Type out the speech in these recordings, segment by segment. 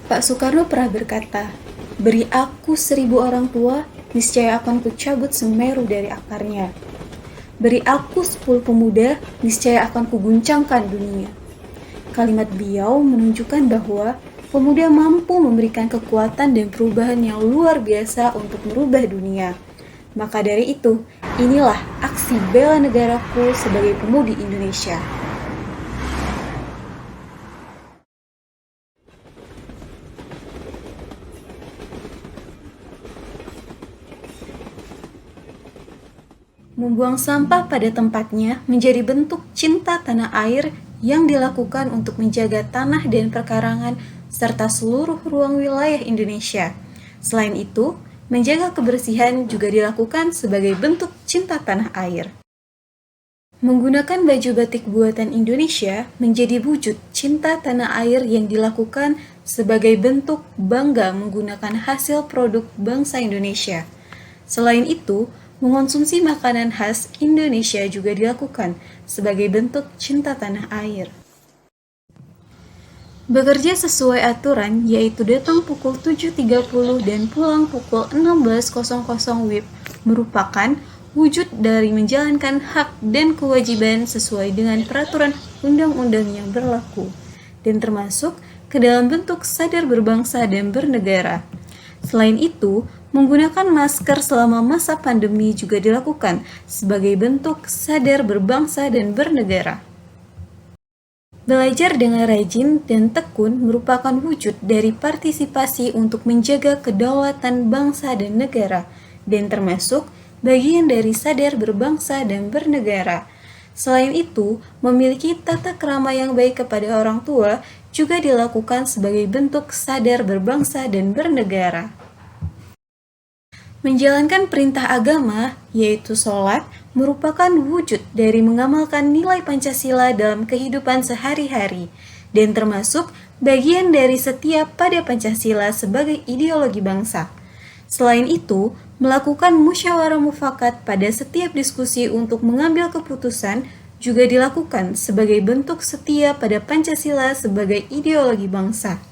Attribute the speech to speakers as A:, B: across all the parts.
A: Pak Soekarno pernah berkata, "Beri aku 1.000 orang tua, niscaya akan kucabut Semeru dari akarnya. Beri aku 10 pemuda, niscaya akan kuguncangkan dunia." Kalimat beliau menunjukkan bahwa pemuda mampu memberikan kekuatan dan perubahan yang luar biasa untuk merubah dunia. Maka dari itu, inilah aksi bela negaraku sebagai pemudi Indonesia. Membuang sampah pada tempatnya menjadi bentuk cinta tanah air yang dilakukan untuk menjaga tanah dan perkarangan serta seluruh ruang wilayah Indonesia. Selain itu, menjaga kebersihan juga dilakukan sebagai bentuk cinta tanah air. Menggunakan baju batik buatan Indonesia menjadi wujud cinta tanah air yang dilakukan sebagai bentuk bangga menggunakan hasil produk bangsa Indonesia. Selain itu, mengonsumsi makanan khas Indonesia juga dilakukan sebagai bentuk cinta tanah air. Bekerja sesuai aturan, yaitu datang pukul 7.30 dan pulang pukul 16.00 WIB, merupakan wujud dari menjalankan hak dan kewajiban sesuai dengan peraturan undang-undang yang berlaku, dan termasuk ke dalam bentuk sadar berbangsa dan bernegara. Selain itu, menggunakan masker selama masa pandemi juga dilakukan sebagai bentuk sadar berbangsa dan bernegara. Belajar dengan rajin dan tekun merupakan wujud dari partisipasi untuk menjaga kedaulatan bangsa dan negara, dan termasuk bagian dari sadar berbangsa dan bernegara. Selain itu, memiliki tata krama yang baik kepada orang tua juga dilakukan sebagai bentuk sadar berbangsa dan bernegara. Menjalankan perintah agama, yaitu sholat, merupakan wujud dari mengamalkan nilai Pancasila dalam kehidupan sehari-hari, dan termasuk bagian dari setia pada Pancasila sebagai ideologi bangsa. Selain itu, melakukan musyawarah mufakat pada setiap diskusi untuk mengambil keputusan juga dilakukan sebagai bentuk setia pada Pancasila sebagai ideologi bangsa.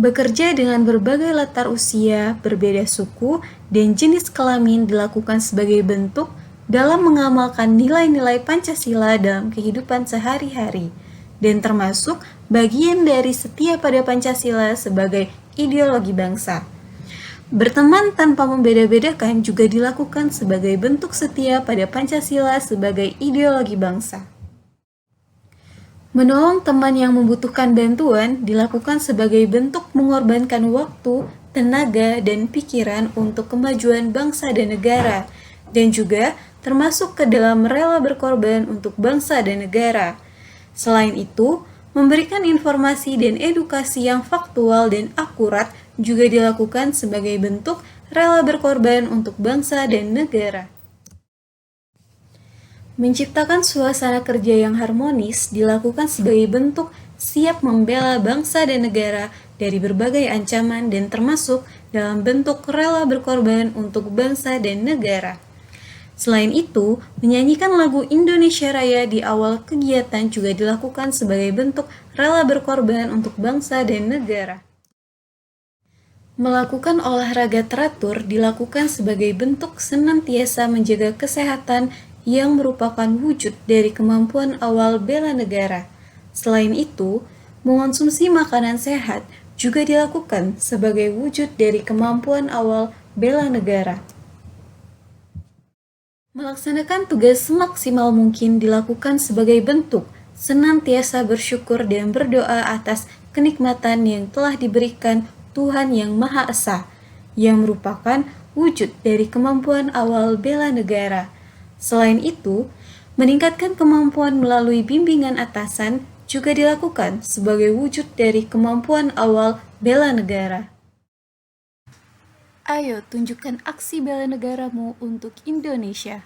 A: Bekerja dengan berbagai latar usia, berbeda suku, dan jenis kelamin dilakukan sebagai bentuk dalam mengamalkan nilai-nilai Pancasila dalam kehidupan sehari-hari, dan termasuk bagian dari setia pada Pancasila sebagai ideologi bangsa. Berteman tanpa membeda-bedakan juga dilakukan sebagai bentuk setia pada Pancasila sebagai ideologi bangsa. Menolong teman yang membutuhkan bantuan dilakukan sebagai bentuk mengorbankan waktu, tenaga, dan pikiran untuk kemajuan bangsa dan negara, dan juga termasuk ke dalam rela berkorban untuk bangsa dan negara. Selain itu, memberikan informasi dan edukasi yang faktual dan akurat juga dilakukan sebagai bentuk rela berkorban untuk bangsa dan negara. Menciptakan suasana kerja yang harmonis dilakukan sebagai bentuk siap membela bangsa dan negara dari berbagai ancaman dan termasuk dalam bentuk rela berkorban untuk bangsa dan negara. Selain itu, menyanyikan lagu Indonesia Raya di awal kegiatan juga dilakukan sebagai bentuk rela berkorban untuk bangsa dan negara. Melakukan olahraga teratur dilakukan sebagai bentuk senantiasa menjaga kesehatan yang merupakan wujud dari kemampuan awal bela negara. Selain itu, mengonsumsi makanan sehat juga dilakukan sebagai wujud dari kemampuan awal bela negara. Melaksanakan tugas semaksimal mungkin dilakukan sebagai bentuk senantiasa bersyukur dan berdoa atas kenikmatan yang telah diberikan Tuhan Yang Maha Esa, yang merupakan wujud dari kemampuan awal bela negara. Selain itu, meningkatkan kemampuan melalui bimbingan atasan juga dilakukan sebagai wujud dari kemampuan awal bela negara. Ayo tunjukkan aksi bela negaramu untuk Indonesia.